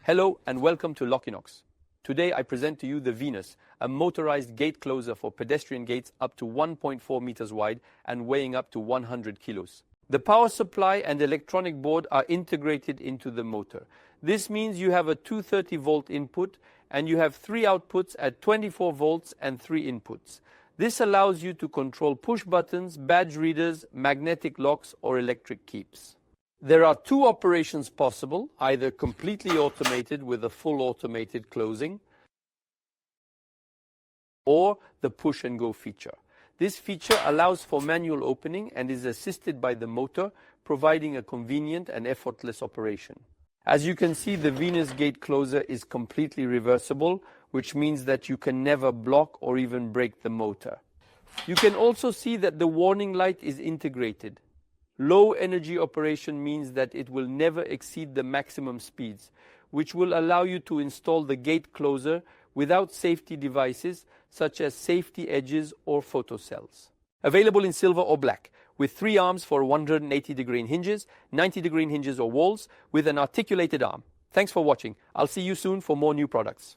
Hello and welcome to Locinox. Today I present to you the Venus, a motorized gate closer for pedestrian gates up to 1.4 meters wide and weighing up to 100 kilos. The power supply and electronic board are integrated into the motor. This means you have a 230 volt input and you have 3 outputs at 24 volts and 3 inputs. This allows you to control push buttons, badge readers, magnetic locks or electric keeps. There are 2 operations possible, either completely automated with a full automated closing or the push and go feature. This feature allows for manual opening and is assisted by the motor, providing a convenient and effortless operation. As you can see, the Venus Gate closer is completely reversible, which means that you can never block or even break the motor. You can also see that the warning light is integrated. Low energy operation means that it will never exceed the maximum speeds, which will allow you to install the gate closer without safety devices such as safety edges or photocells. Available in silver or black, with 3 arms for 180-degree hinges, 90-degree hinges or walls, with an articulated arm. Thanks for watching. I'll see you soon for more new products.